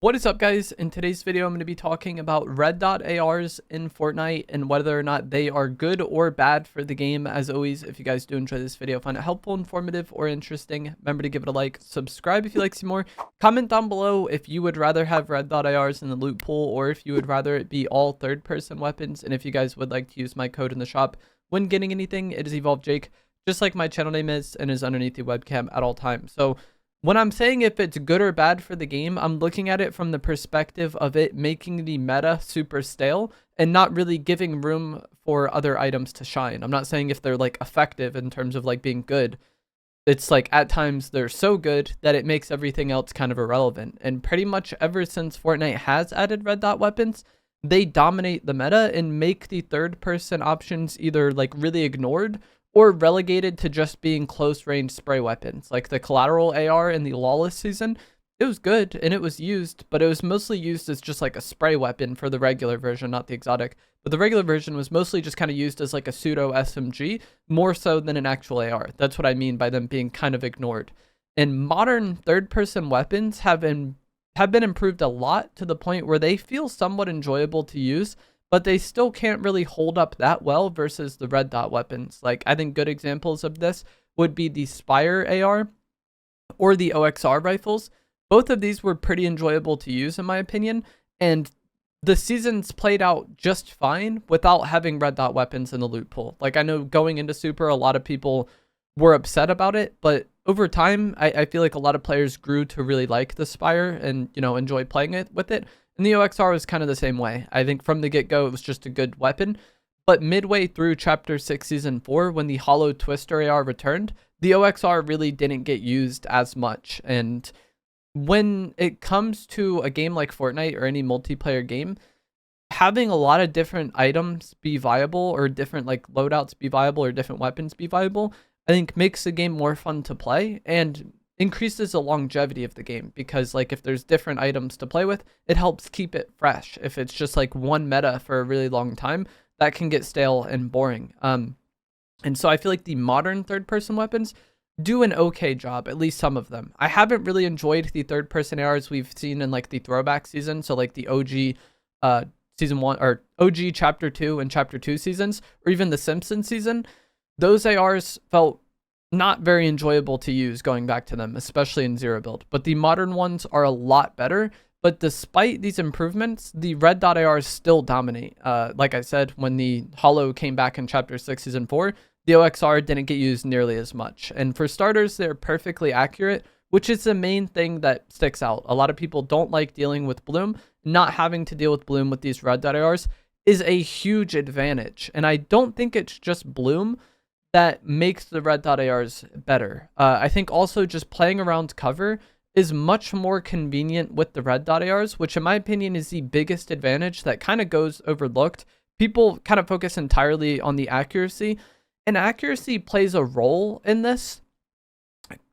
What is up, guys? In today's video, I'm going to be talking about red dot ARs in Fortnite and whether or not they are good or bad for the game. As always, if you guys do enjoy this video, find it helpful, informative, or interesting, remember to give it a like, subscribe if you like to see more, comment down below if you would rather have red dot ARs in the loot pool or if you would rather it be all third-person weapons. And if you guys would like to use my code in the shop when getting anything, it is Evolve Jake, just like my channel name is and is underneath the webcam at all times. So when I'm saying if it's good or bad for the game, I'm looking at it from the perspective of it making the meta super stale and not really giving room for other items to shine. I'm not saying if they're like effective in terms of like being good. It's like at times they're so good that it makes everything else kind of irrelevant. And pretty much ever since Fortnite has added red dot weapons, they dominate the meta and make the third person options either like really ignored or relegated to just being close range spray weapons. Like the collateral AR in the lawless season, it was good and it was used, but it was mostly used as just like a spray weapon for the regular version, not the exotic. But the regular version was mostly just kind of used as like a pseudo SMG, more so than an actual AR. That's what I mean by them being kind of ignored. And modern third person weapons have been improved a lot to the point where they feel somewhat enjoyable to use, but they still can't really hold up that well versus the red dot weapons. Like, I think good examples of this would be the Spire AR or the OXR rifles. Both of these were pretty enjoyable to use in my opinion, and the seasons played out just fine without having red dot weapons in the loot pool. Like, I know going into Super, a lot of people were upset about it, but over time, I feel like a lot of players grew to really like the Spire and, you know, enjoy playing it with it. And the OXR was kind of the same way. I think from the get-go, it was just a good weapon. But midway through Chapter 6, Season 4, when the Hollow Twister AR returned, the OXR really didn't get used as much. And when it comes to a game like Fortnite or any multiplayer game, having a lot of different items be viable or different like loadouts be viable or different weapons be viable, I think makes the game more fun to play and increases the longevity of the game, because like if there's different items to play with, it helps keep it fresh. If it's just like one meta for a really long time, that can get stale and boring. And so I feel like the modern third person weapons do an okay job, at least some of them. I haven't really enjoyed the third person ARs we've seen in like the throwback season, so like the OG season 1 or OG chapter 2 and chapter 2 seasons, or even the Simpsons season. Those ARs felt not very enjoyable to use going back to them, especially in zero build. But the modern ones are a lot better. But despite these improvements, the red dot ARs still dominate. Like I said, when the Hollow came back in Chapter 6, Season 4, the OXR didn't get used nearly as much. And for starters, they're perfectly accurate, which is the main thing that sticks out. A lot of people don't like dealing with Bloom. Not having to deal with Bloom with these red dot ARs is a huge advantage. And I don't think it's just Bloom that makes the red dot ARs better. I think also just playing around cover is much more convenient with the red dot ARs, which in my opinion is the biggest advantage that kind of goes overlooked. People kind of focus entirely on the accuracy, and accuracy plays a role in this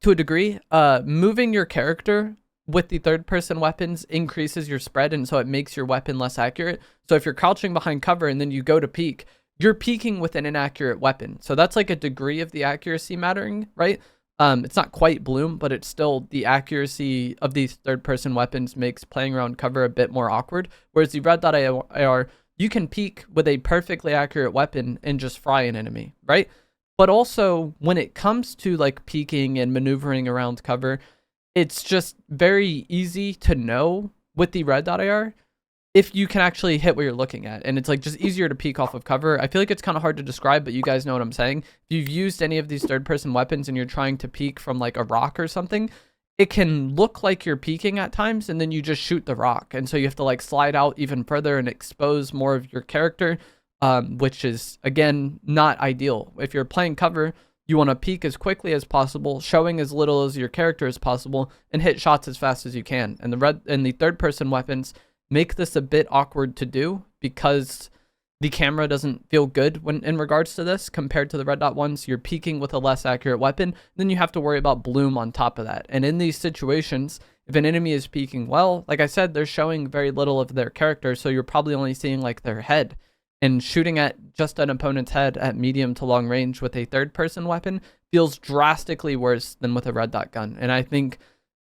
to a degree. Moving your character with the third person weapons increases your spread, and so it makes your weapon less accurate. So if you're crouching behind cover and then you go to peek, you're peeking with an inaccurate weapon. So that's like a degree of the accuracy mattering, right? It's not quite Bloom, but it's still the accuracy of these third-person weapons makes playing around cover a bit more awkward. Whereas the red dot AR, you can peek with a perfectly accurate weapon and just fry an enemy, right? But also, when it comes to like peeking and maneuvering around cover, it's just very easy to know with the red dot AR if you can actually hit what you're looking at. And it's like just easier to peek off of cover. I feel like it's kind of hard to describe, but you guys know what I'm saying. If you've used any of these third person weapons and you're trying to peek from like a rock or something, it can look like you're peeking at times and then you just shoot the rock. And so you have to like slide out even further and expose more of your character, which is again, not ideal. If you're playing cover, you want to peek as quickly as possible, showing as little as your character as possible, and hit shots as fast as you can. And the third person weapons make this a bit awkward to do because the camera doesn't feel good when in regards to this compared to the red dot ones. You're peeking with a less accurate weapon, then you have to worry about Bloom on top of that. And in these situations, if an enemy is peeking well, like I said, they're showing very little of their character, so you're probably only seeing like their head. And shooting at just an opponent's head at medium to long range with a third person weapon feels drastically worse than with a red dot gun. And I think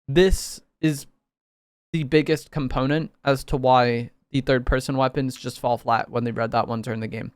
this is the biggest component as to why the third person weapons just fall flat when the red dot ones are in the game.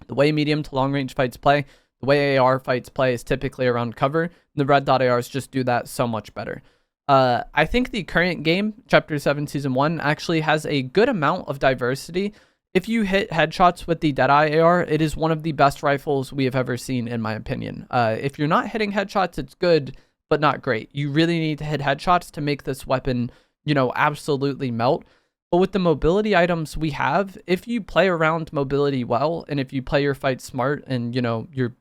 The way medium to long range fights play, the way AR fights play is typically around cover. The red dot ARs just do that so much better. I think the current game, Chapter 7 Season 1, actually has a good amount of diversity. If you hit headshots with the deadeye AR, it is one of the best rifles we have ever seen, in my opinion. If you're not hitting headshots, it's good, but not great. You really need to hit headshots to make this weapon, you know, absolutely melt. But with the mobility items we have, if you play around mobility well, and if you play your fight smart, and you know you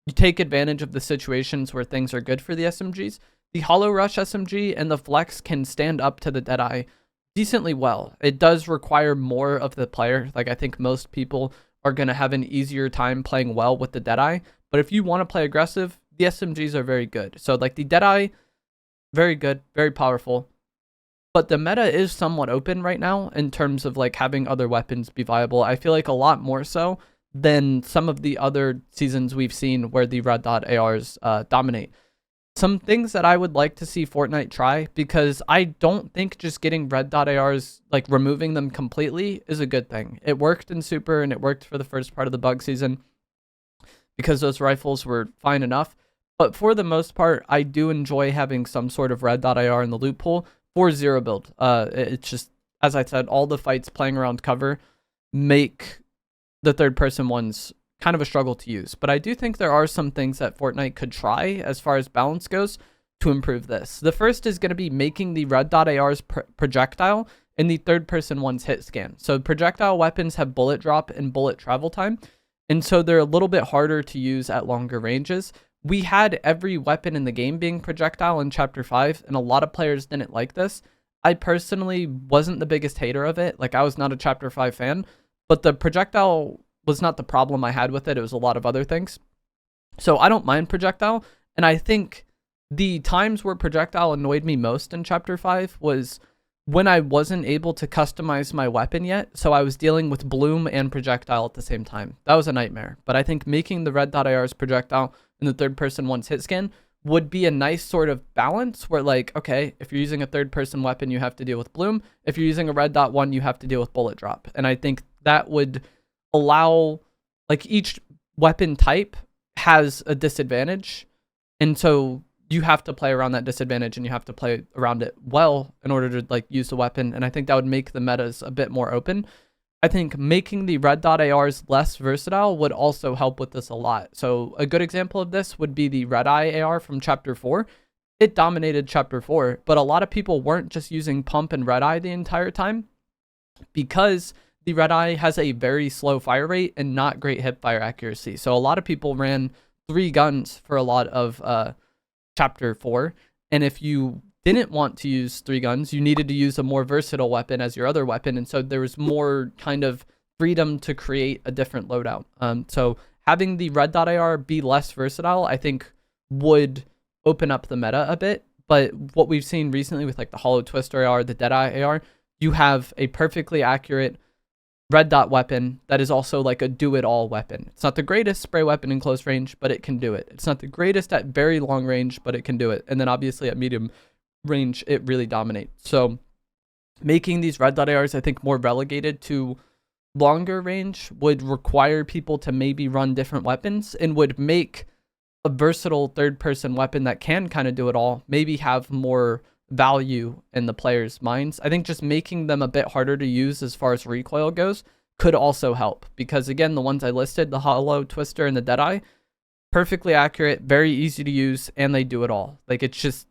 take advantage of the situations where things are good for the SMGs, the Hollow Rush SMG and the Flex can stand up to the deadeye decently well. It does require more of the player. Like, I think most people are going to have an easier time playing well with the deadeye. But if you want to play aggressive, the SMGs are very good. So like the deadeye, very good, very powerful. But the meta is somewhat open right now in terms of like having other weapons be viable. I feel like a lot more so than some of the other seasons we've seen where the red dot ARs dominate. Some things that I would like to see Fortnite try, because I don't think just getting red dot ARs, like removing them completely, is a good thing. It worked in Super and it worked for the first part of the bug season because those rifles were fine enough. But for the most part, I do enjoy having some sort of red dot AR in the loot pool for zero build. It's just, as I said, all the fights playing around cover make the third person ones kind of a struggle to use. But I do think there are some things that Fortnite could try as far as balance goes to improve this. The first is going to be making the red dot ARs projectile and the third person ones hit scan. So projectile weapons have bullet drop and bullet travel time, and so they're a little bit harder to use at longer ranges. We had every weapon in the game being projectile in Chapter 5, and a lot of players didn't like this. I personally wasn't the biggest hater of it. Like, I was not a Chapter 5 fan, but the projectile was not the problem I had with it. It was a lot of other things. So I don't mind projectile, and I think the times where projectile annoyed me most in Chapter 5 was when I wasn't able to customize my weapon yet, so I was dealing with bloom and projectile at the same time. That was a nightmare. But I think making the red dot ARs projectile and the third person one's hit scan would be a nice sort of balance where, like, okay, if you're using a third person weapon, you have to deal with bloom. If you're using a red dot one, you have to deal with bullet drop. And I think that would allow, like, each weapon type has a disadvantage, and so you have to play around that disadvantage and you have to play around it well in order to like use the weapon. And I think that would make the metas a bit more open. I think making the red dot ARs less versatile would also help with this a lot. So a good example of this would be the red eye AR from Chapter 4. It dominated Chapter 4, but a lot of people weren't just using pump and red eye the entire time, because the red eye has a very slow fire rate and not great hip fire accuracy. So a lot of people ran 3 guns for a lot of Chapter 4, and if you didn't want to use 3 guns, you needed to use a more versatile weapon as your other weapon, and so there was more kind of freedom to create a different loadout. So having the red dot AR be less versatile, I think, would open up the meta a bit. But what we've seen recently with like the Hollow Twister AR, the Deadeye AR, you have a perfectly accurate red dot weapon that is also like a do-it-all weapon. It's not the greatest spray weapon in close range, but it can do it. It's not the greatest at very long range, but it can do it. And then obviously at medium range, it really dominates. So making these red dot ARs, I think, more relegated to longer range would require people to maybe run different weapons, and would make a versatile third-person weapon that can kind of do it all maybe have more value in the players' minds. I think just making them a bit harder to use as far as recoil goes could also help, because again, the ones I listed, the Hollow Twister and the Deadeye, perfectly accurate, very easy to use, and they do it all. Like, it's just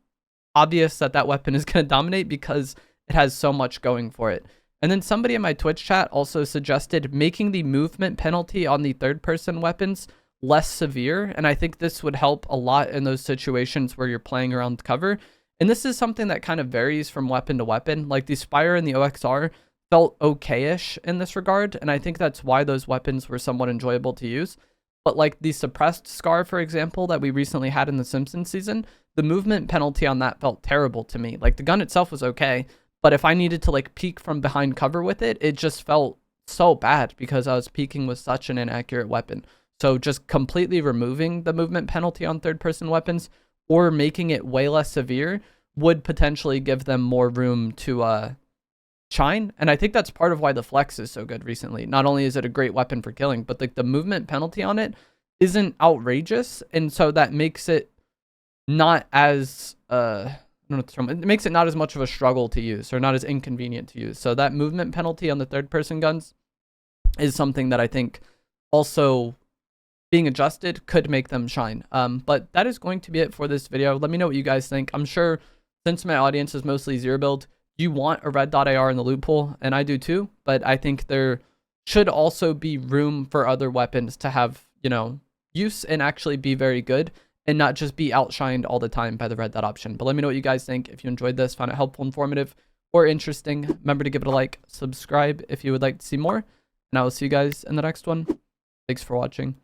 obvious that that weapon is going to dominate because it has so much going for it. And then somebody in my Twitch chat also suggested making the movement penalty on the third person weapons less severe, and I think this would help a lot in those situations where you're playing around cover. And this is something that kind of varies from weapon to weapon. Like the Spire and the OXR felt okay-ish in this regard, and I think that's why those weapons were somewhat enjoyable to use. But like the suppressed Scar, for example, that we recently had in the Simpsons season, the movement penalty on that felt terrible to me. Like the gun itself was okay, but if I needed to like peek from behind cover with it, it just felt so bad because I was peeking with such an inaccurate weapon. So just completely removing the movement penalty on third-person weapons or making it way less severe would potentially give them more room to shine. And I think that's part of why the flex is so good recently. Not only is it a great weapon for killing, but like the movement penalty on it isn't outrageous, and so that makes it not as I don't know what the term, it makes it not as much of a struggle to use, or not as inconvenient to use. So that movement penalty on the third person guns is something that I think also being adjusted could make them shine. But that is going to be it for this video. Let me know what you guys think. I'm sure since my audience is mostly zero build, you want a red dot AR in the loot pool, and I do too, but I think there should also be room for other weapons to have, you know, use and actually be very good, and not just be outshined all the time by the red dot option. But let me know what you guys think. If you enjoyed this, found it helpful, informative, or interesting, remember to give it a like, subscribe if you would like to see more, and I will see you guys in the next one. Thanks for watching.